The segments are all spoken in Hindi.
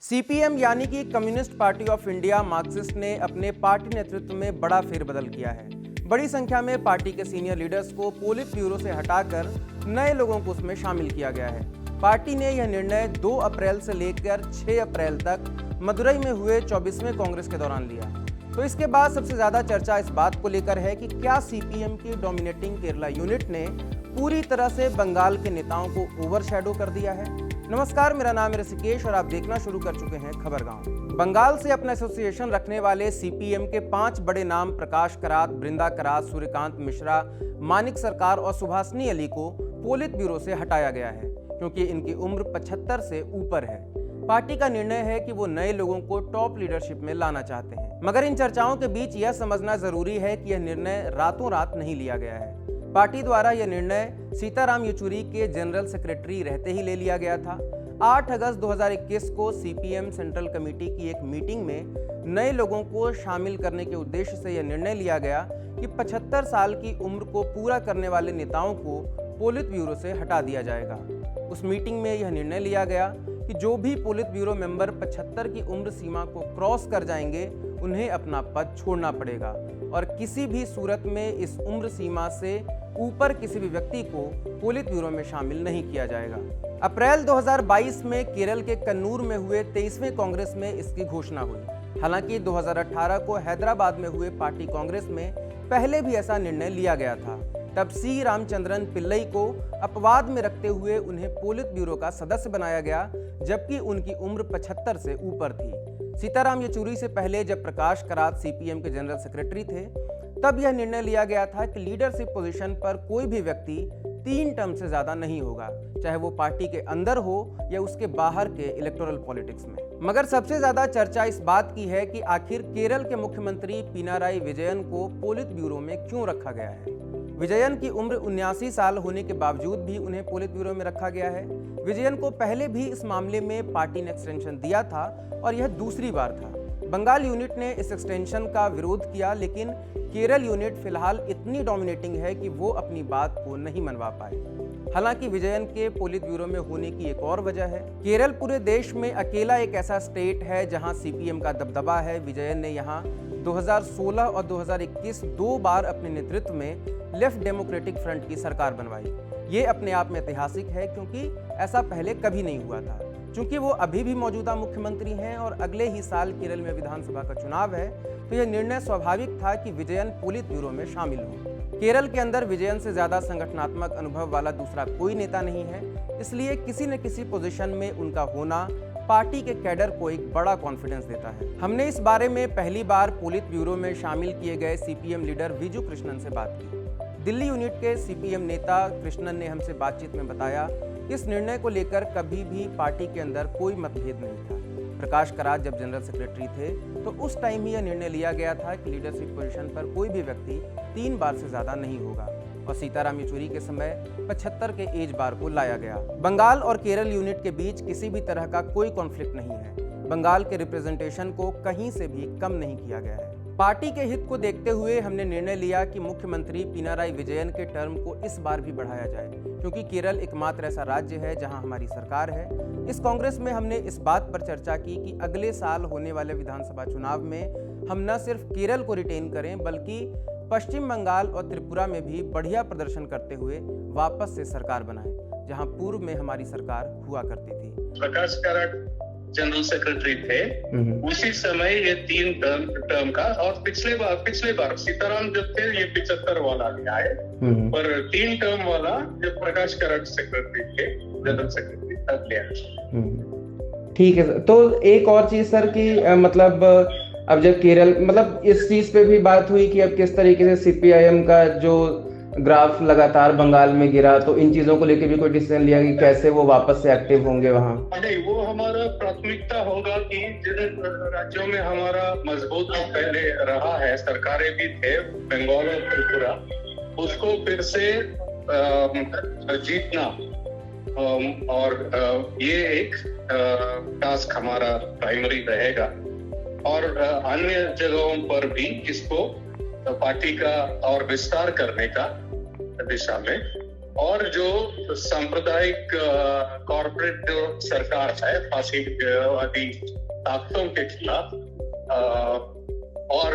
सीपीएम यानी कि communist party of India Marxist ने अपने पार्टी नेतृत्व में बड़ा फेरबदल किया है। बड़ी संख्या में पार्टी के सीनियर लीडर्स को पोलित ब्यूरो से हटाकर नए लोगों को उसमें शामिल किया गया है। पार्टी ने यह निर्णय 2 अप्रैल से लेकर 6 अप्रैल तक मदुरई में हुए 24वें कांग्रेस के दौरान लिया। तो इसके बाद सबसे ज्यादा चर्चा इस बात को लेकर है कि क्या सीपीएम की डोमिनेटिंग केरला यूनिट ने पूरी तरह से बंगाल के नेताओं को ओवरशैडो कर दिया है। नमस्कार, मेरा नाम है ऋषिकेश और आप देखना शुरू कर चुके हैं खबर गांव। बंगाल से अपना एसोसिएशन रखने वाले सीपीएम के 5 बड़े नाम प्रकाश करात, बृंदा करात, सूर्यकांत मिश्रा, मानिक सरकार और सुभाषनी अली को पोलित ब्यूरो से हटाया गया है क्योंकि इनकी उम्र 75 से ऊपर है। पार्टी का निर्णय है कि वो नए लोगों को टॉप लीडरशिप में लाना चाहते हैं, मगर इन चर्चाओं के बीच यह समझना जरूरी है कि यह निर्णय रातों रात नहीं लिया गया है। पार्टी द्वारा यह निर्णय सीताराम येचुरी के जनरल सेक्रेटरी रहते ही ले लिया गया था। 8 अगस्त 2021 को सीपीएम सेंट्रल कमेटी की एक मीटिंग में नए लोगों को शामिल करने के उद्देश्य से यह निर्णय लिया गया कि 75 साल की उम्र को पूरा करने वाले नेताओं को पोलित ब्यूरो से हटा दिया जाएगा। उस मीटिंग में यह निर्णय लिया गया कि जो भी पोलित ब्यूरो मेंबर 75 की उम्र सीमा को क्रॉस कर जाएंगे उन्हें अपना पद छोड़ना पड़ेगा और किसी भी सूरत में इस उम्र सीमा से ऊपर किसी भी व्यक्ति को पोलित ब्यूरो में शामिल नहीं किया जाएगा। अप्रैल 2022 में केरल के कन्नूर में हुए 23वें कांग्रेस में इसकी घोषणा हुई। हालांकि 2018 को हैदराबाद में हुए पार्टी कांग्रेस में पहले भी ऐसा निर्णय लिया गया था। तब सी रामचंद्रन पिल्लई को अपवाद में रखते हुए उन्हें पोलित ब्यूरो का सदस्य बनाया गया, जबकि उनकी उम्र 75 से ऊपर थी। सीताराम येचुरी से पहले जब प्रकाश करात सीपीएम के जनरल सेक्रेटरी थे, तब यह निर्णय लिया गया था कि लीडरशिप पोजीशन पर कोई भी व्यक्ति 3 टर्म से ज्यादा नहीं होगा, चाहे वो पार्टी के अंदर हो या उसके बाहर के इलेक्टोरल पॉलिटिक्स में। मगर सबसे ज्यादा चर्चा इस बात की है कि आखिर केरल के मुख्यमंत्री पिनाराई विजयन को पोलित ब्यूरो में क्यों रखा गया है। विजयन की उम्र 79 साल होने के बावजूद भी उन्हें पोलित ब्यूरो में रखा गया है। विजयन को पहले भी इस मामले में पार्टी ने एक्सटेंशन दिया था और यह दूसरी बार था। बंगाल यूनिट ने इस एक्सटेंशन का विरोध किया, लेकिन केरल यूनिट फिलहाल इतनी डोमिनेटिंग है कि वो अपनी बात को नहीं मनवा पाए। हालांकि विजयन के पोलित ब्यूरो में होने की एक और वजह है। केरल पूरे देश में अकेला एक ऐसा स्टेट है जहां सीपीएम का दबदबा है। विजयन ने यहां 2016 और 2021 2 बार अपने नेतृत्व में लेफ्ट डेमोक्रेटिक फ्रंट की सरकार बनवाई। ये अपने आप में ऐतिहासिक है क्योंकि ऐसा पहले कभी नहीं हुआ था। चूंकि वो अभी भी मौजूदा मुख्यमंत्री हैं और अगले ही साल केरल में विधानसभा का चुनाव है, तो यह निर्णय स्वाभाविक था कि विजयन पोलित ब्यूरो में शामिल हो। केरल के अंदर विजयन से ज्यादा संगठनात्मक अनुभव वाला दूसरा कोई नेता नहीं है, इसलिए किसी न किसी पोजीशन में उनका होना पार्टी के कैडर को एक बड़ा कॉन्फिडेंस देता है। हमने इस बारे में पहली बार पोलित ब्यूरो में शामिल किए गए सीपीएम लीडर विजू कृष्णन से बात की। दिल्ली यूनिट के सीपीएम नेता कृष्णन ने हमसे बातचीत में बताया कि इस निर्णय को लेकर कभी भी पार्टी के अंदर कोई मतभेद नहीं था। प्रकाश करात जब जनरल सेक्रेटरी थे तो उस टाइम ही यह निर्णय लिया गया था कि लीडरशिप पोजीशन पर कोई भी व्यक्ति 3 बार से ज्यादा नहीं होगा और सीताराम येचुरी के समय 75 के एज बार को लाया गया। बंगाल और केरल यूनिट के बीच किसी भी तरह का कोई कॉन्फ्लिक्ट नहीं है। बंगाल के रिप्रेजेंटेशन को कहीं से भी कम नहीं किया गया है। पार्टी के हित को देखते हुए हमने निर्णय लिया कि मुख्यमंत्री पिनाराई विजयन के टर्म को इस बार भी बढ़ाया जाए, क्योंकि केरल एकमात्र ऐसा राज्य है जहां हमारी सरकार है। इस कांग्रेस में हमने इस बात पर चर्चा की कि अगले साल होने वाले विधानसभा चुनाव में हम न सिर्फ केरल को रिटेन करें, बल्कि पश्चिम बंगाल और त्रिपुरा में भी बढ़िया प्रदर्शन करते हुए वापस से सरकार बनाएं, जहां पूर्व में हमारी सरकार हुआ करती थी। प्रकाश करात जनरल सेक्रेटरी थे, उसी समय ये 3 टर्म का, और पिछले बार सीताराम जब थे ये 75 वाला आए, पर 3 टर्म वाला जब प्रकाश करात सेक्रेटरी थे, जनरल सेक्रेटरी तब लिया। ठीक है सर। तो एक और चीज सर कि मतलब अब जब केरल, मतलब इस चीज पे भी बात हुई कि अब किस तरीके से सीपीआईएम का जो ग्राफ लगातार बंगाल में गिरा, तो इन चीजों को लेकर भी कोई डिसीजन लिया कि कैसे वो वापस से एक्टिव होंगे वहाँ? नहीं, वो हमारा प्राथमिकता होगा कि जिन राज्यों में हमारा मजबूत पहले रहा है, सरकारें भी थे, बंगाल और त्रिपुरा, उसको फिर से जीतना, और ये एक टास्क हमारा प्राइमरी रहेगा। और अन्य जगहों पर भी इसको पार्टी का और विस्तार करने का दिशा में और जो सांप्रदायिक कॉर्पोरेट जो सरकार है फांसीवादी ताकतों के खिलाफ और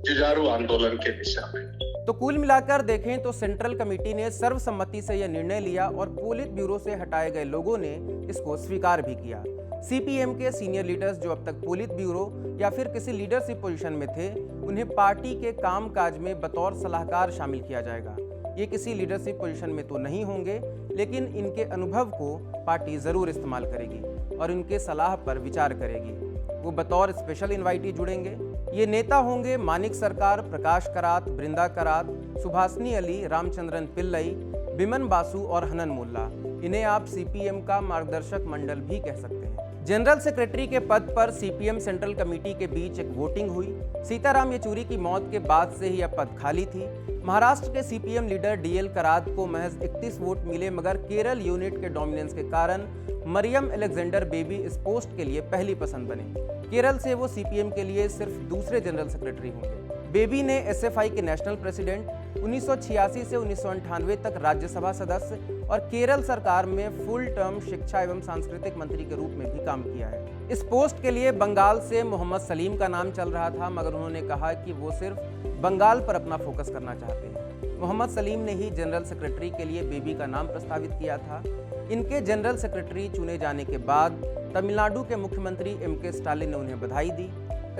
जुझारू आंदोलन के दिशा में। तो कुल मिलाकर देखें तो सेंट्रल कमेटी ने सर्वसम्मति से यह निर्णय लिया और पोलित ब्यूरो से हटाए गए लोगों ने इसको स्वीकार भी किया। सीपीएम के सीनियर लीडर्स जो अब तक पोलित ब्यूरो या फिर किसी लीडरशिप पोजीशन में थे, उन्हें पार्टी के कामकाज में बतौर सलाहकार शामिल किया जाएगा। ये किसी लीडरशिप पोजीशन में तो नहीं होंगे, लेकिन इनके अनुभव को पार्टी जरूर इस्तेमाल करेगी और इनके सलाह पर विचार करेगी। वो बतौर स्पेशल इनवाइटी जुड़ेंगे। ये नेता होंगे मानिक सरकार, प्रकाश करात, बृंदा करात, सुभाषनी अली, रामचंद्रन पिल्लई, बिमन बासु और हनन मुल्ला। इन्हें आप सीपीएम का मार्गदर्शक मंडल भी कह सकते हैं। जनरल सेक्रेटरी के पद पर सीपीएम सेंट्रल कमेटी के बीच एक वोटिंग हुई। सीताराम येचुरी की मौत के बाद से ही यह पद खाली थी। महाराष्ट्र के सीपीएम लीडर डीएल करात को महज 31 वोट मिले, मगर केरल यूनिट के डोमिनेंस के कारण मरियम अलेक्जेंडर बेबी इस पोस्ट के लिए पहली पसंद बने। केरल से वो सीपीएम के लिए सिर्फ दूसरे जनरल सेक्रेटरी होंगे। बेबी ने एसएफआई के नेशनल प्रेसिडेंट, 1986 से 1998 तक राज्यसभा सदस्य और केरल सरकार में फुल टर्म शिक्षा एवं सांस्कृतिक मंत्री के रूप में भी काम किया है। इस पोस्ट के लिए बंगाल से मोहम्मद सलीम का नाम चल रहा था, मगर उन्होंने कहा कि वो सिर्फ बंगाल पर अपना फोकस करना चाहते हैं। मोहम्मद सलीम ने ही जनरल सेक्रेटरी के लिए बेबी का नाम प्रस्तावित किया था। इनके जनरल सेक्रेटरी चुने जाने के बाद तमिलनाडु के मुख्यमंत्री एमके स्टालिन ने उन्हें बधाई दी।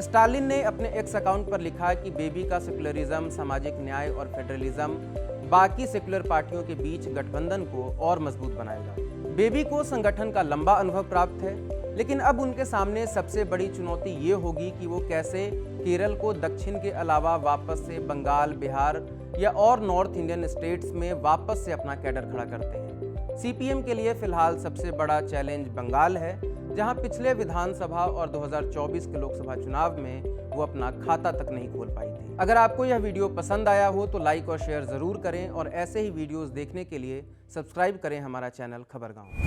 स्टालिन ने अपने एक्स अकाउंट पर लिखा कि बेबी का सेकुलरिज्म, सामाजिक न्याय और फेडरलिज्म बाकी सेकुलर पार्टियों के बीच गठबंधन को और मजबूत बनाएगा। बेबी को संगठन का लंबा अनुभव प्राप्त है, लेकिन अब उनके सामने सबसे बड़ी चुनौती ये होगी कि वो कैसे केरल को दक्षिण के अलावा वापस से बंगाल, बिहार या और नॉर्थ इंडियन स्टेट्स में वापस से अपना कैडर खड़ा करते हैं। सीपीएम के लिए फिलहाल सबसे बड़ा चैलेंज बंगाल है, जहां पिछले विधानसभा और 2024 के लोकसभा चुनाव में वो अपना खाता तक नहीं खोल पाई थी। अगर आपको यह वीडियो पसंद आया हो तो लाइक और शेयर जरूर करें और ऐसे ही वीडियोस देखने के लिए सब्सक्राइब करें हमारा चैनल खबरगांव।